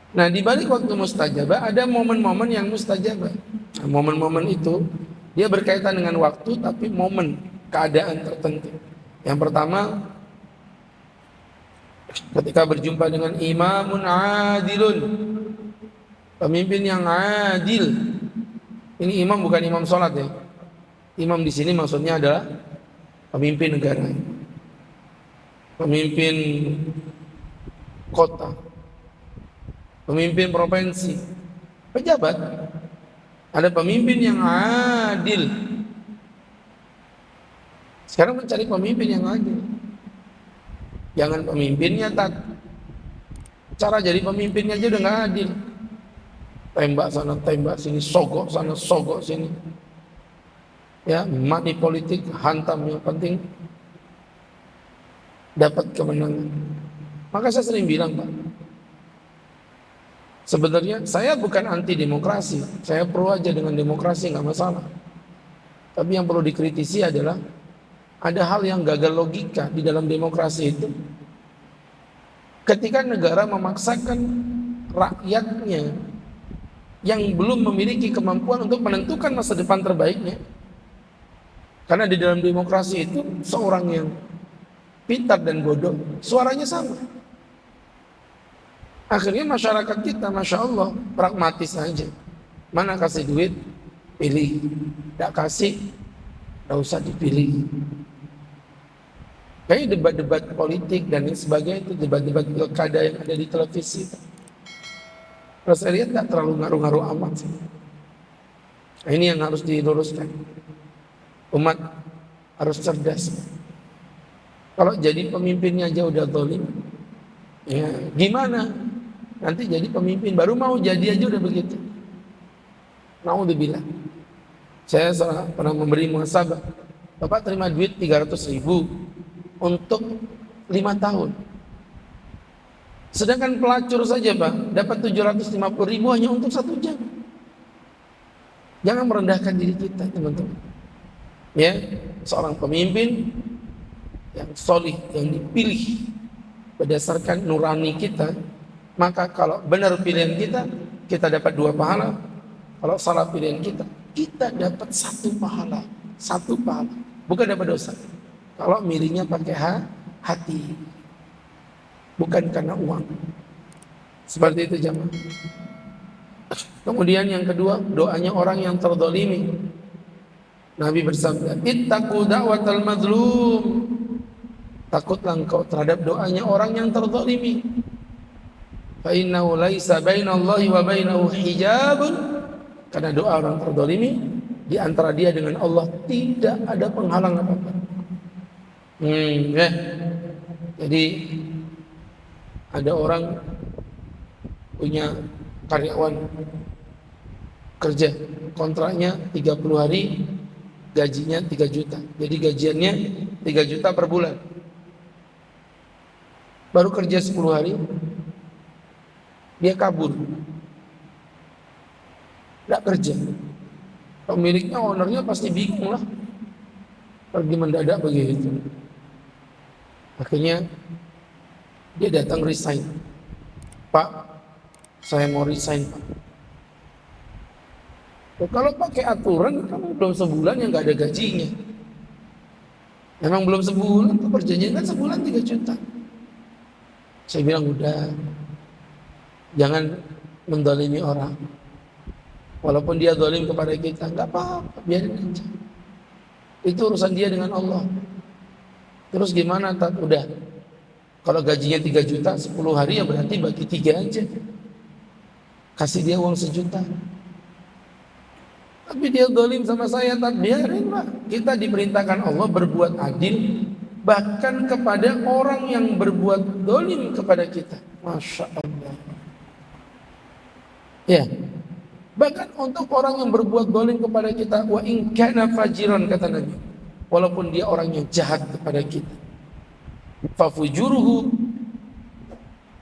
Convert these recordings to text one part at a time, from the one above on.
Nah, di balik waktu mustajabah ada momen-momen yang mustajabah. Nah, momen-momen itu dia berkaitan dengan waktu tapi momen keadaan tertentu. Yang pertama, ketika berjumpa dengan imamun adilun, pemimpin yang adil. Ini imam bukan imam sholat ya. Imam di sini maksudnya adalah pemimpin negara, pemimpin kota, pemimpin provinsi, pejabat. Ada pemimpin yang adil. Sekarang mencari pemimpin yang adil. Jangan pemimpinnya tak. Cara jadi pemimpinnya aja udah nggak adil. Tembak sana, tembak sini, sogok sana, sogok sini. Ya, money politik, hantam, yang penting dapat kemenangan. Maka saya sering bilang, Pak, sebenarnya saya bukan anti demokrasi, saya pro aja dengan demokrasi, nggak masalah. Tapi yang perlu dikritisi adalah ada hal yang gagal logika di dalam demokrasi itu. Ketika negara memaksakan rakyatnya yang belum memiliki kemampuan untuk menentukan masa depan terbaiknya. Karena di dalam demokrasi itu seorang yang pintar dan bodoh suaranya sama. Akhirnya masyarakat kita, Masya Allah, pragmatis saja. Mana kasih duit, pilih. Tidak kasih, tidak usah dipilih. Kayaknya debat-debat politik dan sebagainya itu, debat-debat pilkada yang ada di televisi itu. Kalau saya lihat tidak terlalu ngaruh-ngaruh amat sih. Nah, ini yang harus diluruskan. Umat harus cerdas. Kalau jadi pemimpinnya aja udah zalim, ya gimana? Nanti jadi pemimpin baru mau jadi aja udah begitu. Naudzubillah. Saya pernah memberi muhasabah. Bapak terima duit 300.000 untuk 5 tahun. Sedangkan pelacur saja, Pak, dapat 750.000 hanya untuk 1 jam. Jangan merendahkan diri kita, teman-teman. Ya, seorang pemimpin yang solih, yang dipilih berdasarkan nurani kita, maka kalau benar pilihan kita, kita dapat 2 pahala. Kalau salah pilihan kita, kita dapat 1 pahala. 1 pahala, bukan dapat dosa. Kalau milihnya pakai hati, bukan karena uang. Seperti itu jamaah. Kemudian yang kedua, doanya orang yang terzalimi. Nabi bersabda, ittaqu da'watal mazlum. Takutlah engkau terhadap doanya orang yang terzalimi. Fa innahu laisa bainallahi wa bainahu hijabun. Karena doa orang terzalimi di antara dia dengan Allah tidak ada penghalang apa-apa. Jadi ada orang punya karyawan kerja, kontraknya 30 hari, gajinya 3 juta. Jadi gajiannya 3 juta per bulan. Baru kerja 10 hari, dia kabur. Tidak kerja. Pemiliknya, ownernya pasti bingung lah. Pergi mendadak begitu. Akhirnya dia datang resign. Pak, saya mau resign, Pak. Kalau pakai aturan, kamu belum sebulan yang nggak ada gajinya. Memang belum sebulan, perjanjian kan sebulan 3 juta. Saya bilang udah, jangan mendolimi orang. Walaupun dia dolim kepada kita, nggak apa-apa, biarin aja. Itu urusan dia dengan Allah. Terus gimana? Udah, kalau gajinya 3 juta, 10 hari ya berarti bagi 3 aja. Kasih dia uang 1 juta. Tapi dia dolim sama saya, tak biarin lah. Kita diperintahkan Allah berbuat adil, bahkan kepada orang yang berbuat dolim kepada kita. Masya Allah. Ya, bahkan untuk orang yang berbuat dolim kepada kita, wa in kana fajiran, kata Nabi, walaupun dia orang yang jahat kepada kita, fafujuruhu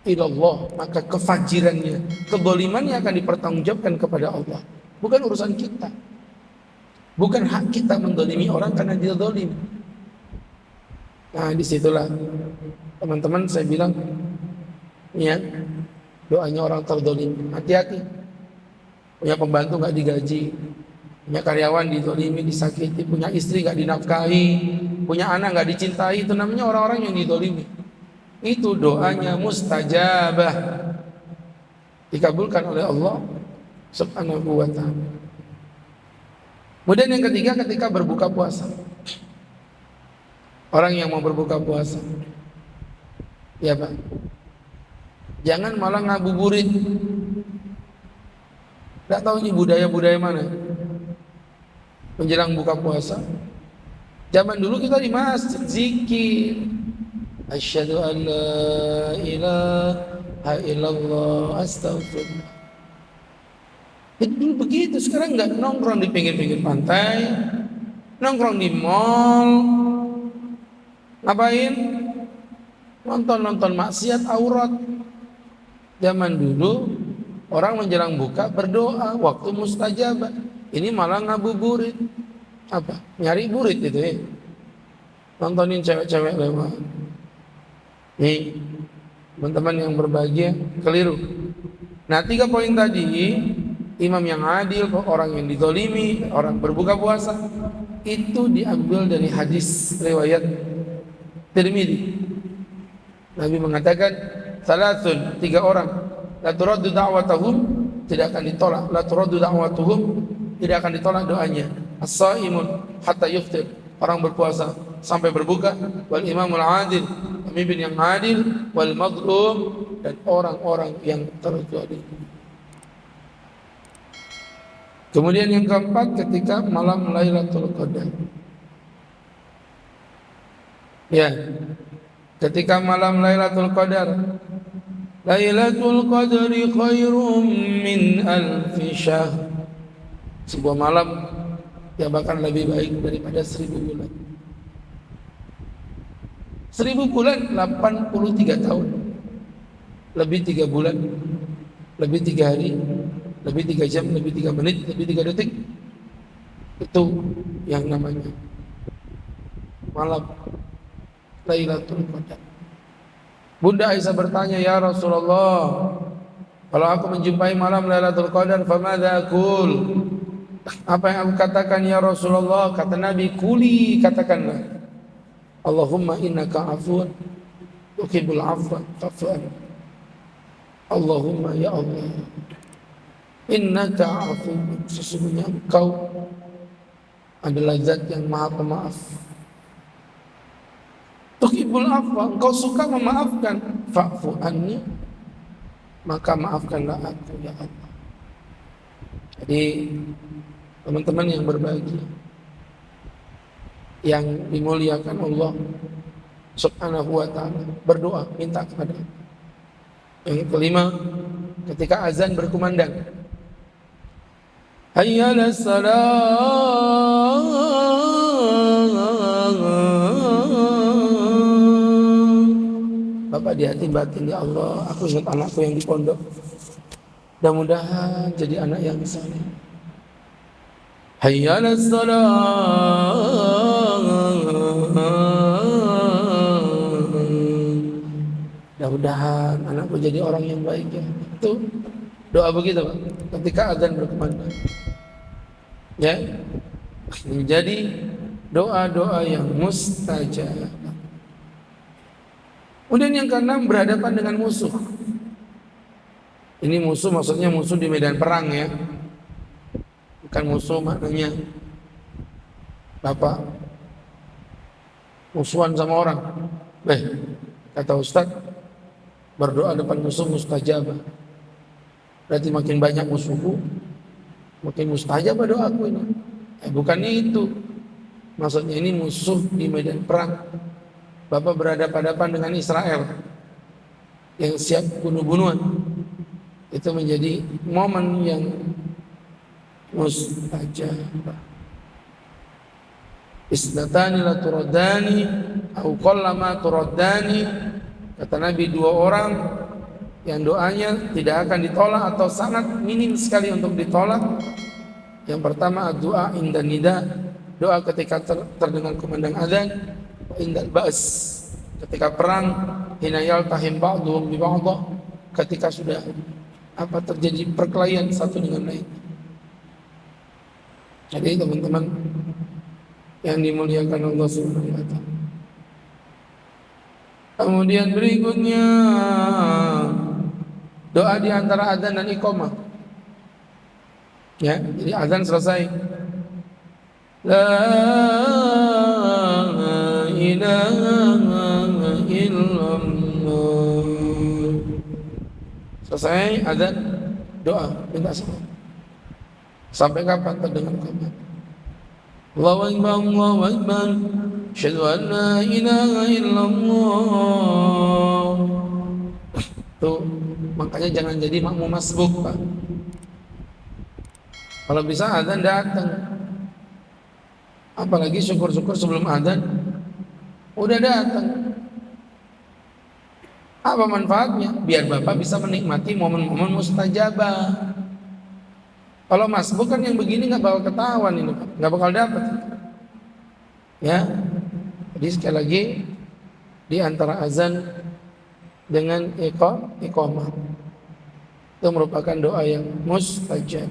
ilallah, maka kefajirannya, kedolimannya akan dipertanggungjawabkan kepada Allah. Bukan urusan kita. Bukan hak kita mendolimi orang karena dia dolim. Nah, disitulah teman-teman saya bilang, ya, doanya orang terdolim. Hati-hati. Punya pembantu nggak digaji, punya karyawan didolimi, disakiti, punya istri nggak dinafkahi, punya anak nggak dicintai, itu namanya orang-orang yang didolimi. Itu doanya mustajabah, dikabulkan oleh Allah Subhanahu wa ta'ala. Kemudian yang ketiga, ketika berbuka puasa. Orang yang mau berbuka puasa, ya Pak, jangan malah ngabuburit. Tidak tahu ini budaya-budaya mana. Menjelang buka puasa, zaman dulu kita di masjid zikir, asyhadu an la ilaha illallah, astaghfirullah. Itu dulu begitu. Sekarang nggak, nongkrong di pinggir-pinggir pantai, nongkrong di mall, ngapain? Nonton maksiat, aurat. Zaman dulu orang menjelang buka berdoa, waktu mustajabah. Ini malah ngabuburit. Apa? Nyari burit itu ya. Nontonin cewek-cewek lewat. Nih, teman-teman yang berbahagia, keliru. Nah, 3 poin tadi, imam yang adil, orang yang dizalimi, orang berbuka puasa, itu diambil dari hadis riwayat Tirmidzi. Nabi mengatakan, salasun, 3 orang, la turaddu da'watuhum, tidak akan ditolak, la turaddu da'watuhum, tidak akan ditolak doanya. As-shaimun hatta yuftir, orang berpuasa sampai berbuka, wal imamul adil, pemimpin yang adil, wal mazlum, dan orang-orang yang terzalim. Kemudian yang keempat, ketika malam Lailatul Qadar. Ya, ketika malam Lailatul Qadar. Lailatul Qadri khairum min alfi syahr. Sebuah malam yang bahkan lebih baik daripada 1000 bulan. 1000 bulan 83 tahun. Lebih 3 bulan, lebih 3 hari, lebih 3 jam, lebih 3 menit, lebih 3 detik. Itu yang namanya malam Lailatul Qadar. Bunda Aisyah bertanya, ya Rasulullah, kalau aku menjumpai malam Lailatul Qadar, famadza aqul? Apa yang aku katakan ya Rasulullah? Kata Nabi, kuli, katakanlah, Allahumma innaka afuwan tuhibbul afwa fa'fu anni. Allahumma ya Allah, innaka afuwan, sesungguhnya engkau adalah zat yang maha pemaaf. Tuhibbul afwa, engkau suka memaafkan, fa'fu anni, maka maafkanlah aku ya Allah. Jadi teman-teman yang berbahagia, yang dimuliakan Allah Subhanahu wa ta'ala, berdoa, minta kepada Allah. Yang kelima, ketika azan berkumandang, hayya 'alas salah, Bapak di hati batin, ya Allah, aku ingat anakku yang di pondok, mudah-mudahan jadi anak yang saleh. Hayya 'alas salah, mudah-mudahan anakku jadi orang yang baik ya. Itu doa begitu Pak, ketika azan berkumandang. Ya, menjadi doa-doa yang mustajab. Kemudian yang keenam, berhadapan dengan musuh. Ini musuh maksudnya musuh di medan perang ya. Bukan musuh maknanya Bapak musuhan sama orang. Kata Ustaz, berdoa depan musuh mustajabah. Berarti makin banyak musuhku, makin mustajabah doaku ini. Bukan itu. Maksudnya ini musuh di medan perang. Bapak berhadapan-hadapan dengan Israel yang siap bunuh-bunuhan. Itu menjadi momen yang mustajabah. Isnatani la turaddani au qallama turaddani. Kata Nabi, 2 orang yang doanya tidak akan ditolak atau sangat minim sekali untuk ditolak. Yang pertama, doa inda nida, doa ketika terdengar kumandang azan, indal ba's, ketika perang, hina yaltahim ba'dhum bi ba'd, ketika sudah terjadi perkelahian satu dengan lain. Jadi teman-teman yang dimuliakan Allah Subhanahu wa taala. Kemudian berikutnya doa di antara adzan dan iqamah. Ya, jadi adzan selesai. La ilaha illallah. Selesai adzan, doa minta sama. Sampai kapan terdengar kapan? Allahu Akbar, Allahu Akbar, asyhadu an la ilaha illallah. Tuh, makanya jangan jadi makmum masbuk, Pak. Kalau bisa adzan datang. Apalagi syukur-syukur sebelum adzan udah datang. Apa manfaatnya? Biar Bapak bisa menikmati momen-momen mustajabah. Kalau masbuk kan yang begini nggak bakal ketahuan ini, Pak. Nggak bakal dapat. Ya. Jadi sekali lagi di antara azan dengan iqamah itu merupakan doa yang mustajab.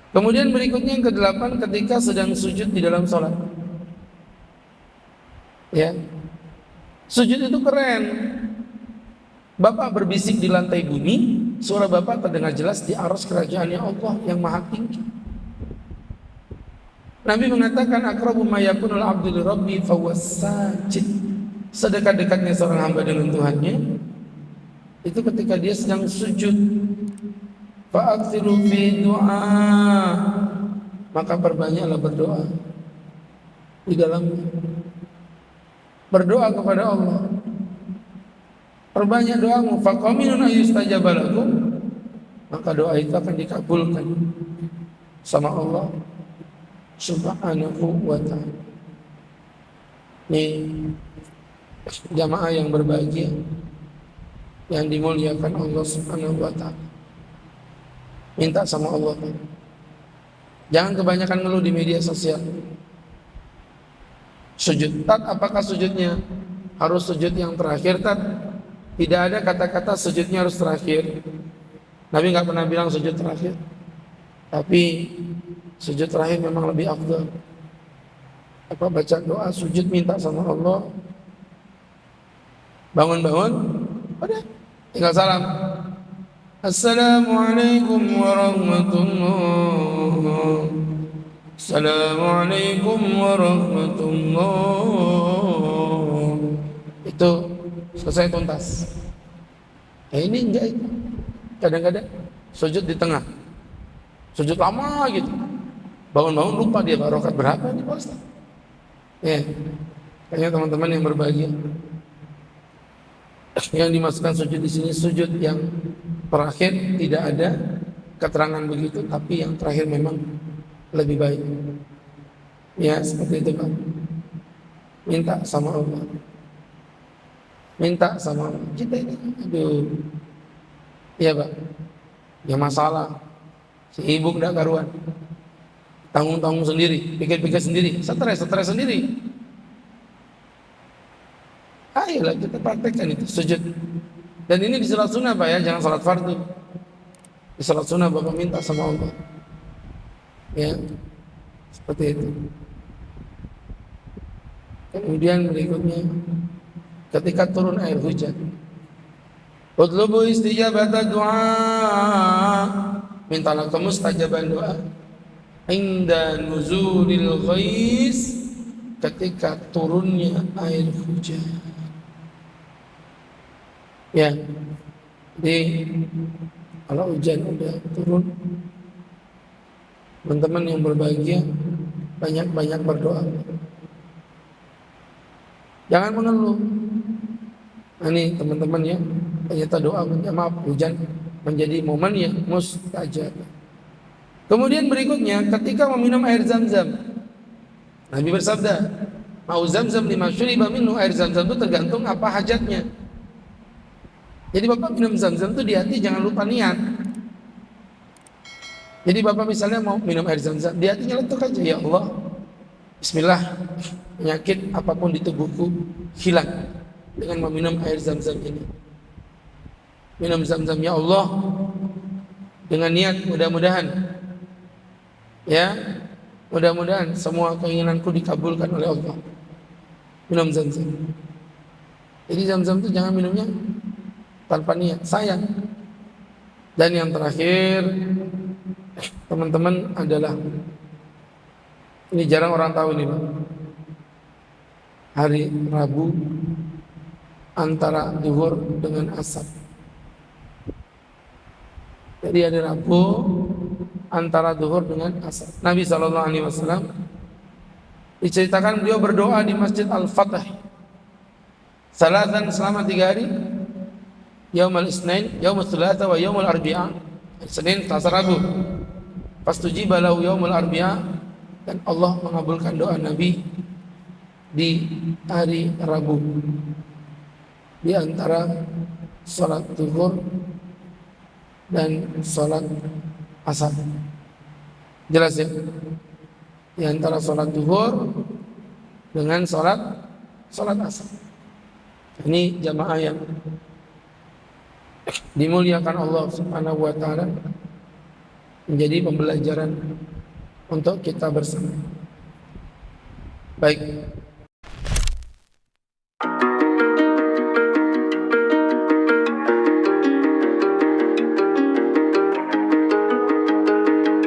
Kemudian berikutnya yang ke-8 ketika sedang sujud di dalam sholat. Ya. Sujud itu keren. Bapak berbisik di lantai bumi, suara Bapak terdengar jelas di arsy kerajaannya Allah yang maha tinggi. Nabi mengatakan aqrabu ma yakunul abdu li rabbi fahuwas sajid. Sedekat-dekatnya seorang hamba dengan Tuhannya itu ketika dia sedang sujud. Fa'aksiru fi du'a, maka perbanyaklah berdoa di dalamnya. Berdoa kepada Allah. Perbanyak doamu, faqaminun ayyustajaba lakum, maka doa itu akan dikabulkan sama Allah Subhanahu wa ta'ala. Ini jamaah yang berbahagia yang dimuliakan Allah Subhanahu wa ta'ala. Minta sama Allah. Jangan kebanyakan ngeluh di media sosial. Sujud, tat, apakah sujudnya harus sujud yang terakhir, tat? Tidak ada kata-kata sujudnya harus terakhir. Nabi nggak pernah bilang sujud terakhir. Tapi sujud terakhir memang lebih afdal. Baca doa sujud minta sama Allah. Bangun-bangun, udah tinggal salam. Assalamualaikum warahmatullahi. Assalamualaikum warahmatullahi. Itu selesai tuntas. Ini enggak itu. Kadang-kadang sujud di tengah. Sujud lama gitu. Bangun-bangun lupa dia rakaat berapa nih Pak Ustaz. Ya. Kayaknya teman-teman yang berbahagia. Yang dimasukkan sujud di sini sujud yang terakhir tidak ada keterangan begitu, tapi yang terakhir memang lebih baik. Ya, seperti itu Pak. Minta sama Allah. Minta sama kita ini, aduh, iya Pak, ya masalah, si ibu gak karuan, tanggung-tanggung sendiri, pikir-pikir sendiri, stres sendiri. Ayolah kita praktekkan itu, sujud. Dan ini di salat sunnah Pak ya, jangan salat fardu. Di salat sunnah Bapak minta sama Allah. Ya, seperti itu. Kemudian berikutnya, ketika turun air hujan, utlubu istijabata du'a, mintalah kemustajaban doa inda nuzulil ghais, ketika turunnya air hujan. Ya, jadi kalau hujan udah turun, teman-teman yang berbahagia banyak-banyak berdoa. Jangan mengeluh. Nah, ini teman-teman ya, ternyata doa minta maaf hujan menjadi momen yang mustajab. Kemudian berikutnya ketika meminum air zam-zam, Nabi bersabda, mau zam-zam lima syuriba minhu, air zam-zam itu tergantung apa hajatnya. Jadi Bapak minum zam-zam itu di hati jangan lupa niat. Jadi Bapak misalnya mau minum air zam-zam, di hatinya letuk aja, ya Allah, bismillah, penyakit apapun di tubuhku hilang dengan meminum air zam-zam ini. minum zam-zam ya Allah dengan niat mudah-mudahan ya, mudah-mudahan semua keinginanku dikabulkan oleh Allah. Minum zam-zam. Jadi zam-zam itu jangan minumnya tanpa niat, sayang. Dan yang terakhir teman-teman adalah, ini jarang orang tahu nih Pak, hari Rabu antara zuhur dengan asar. Jadi hari Rabu antara zuhur dengan asar. Nabi SAW diceritakan beliau berdoa di Masjid Al-Fatah salatan selama 3 hari, Yaumul Isnin, Yaumul Tsulatsa wa Yaumul Arbi'a, Senin, Selasa, Rabu. Fastujiba lahu Yaumul Arbi'a, dan Allah mengabulkan doa Nabi di hari Rabu di antara salat zuhur dan salat asar. Jelas ya? Di antara salat zuhur dengan salat asar. Ini jamaah yang dimuliakan Allah Subhanahu wa taala, menjadi pembelajaran untuk kita bersama. Baik.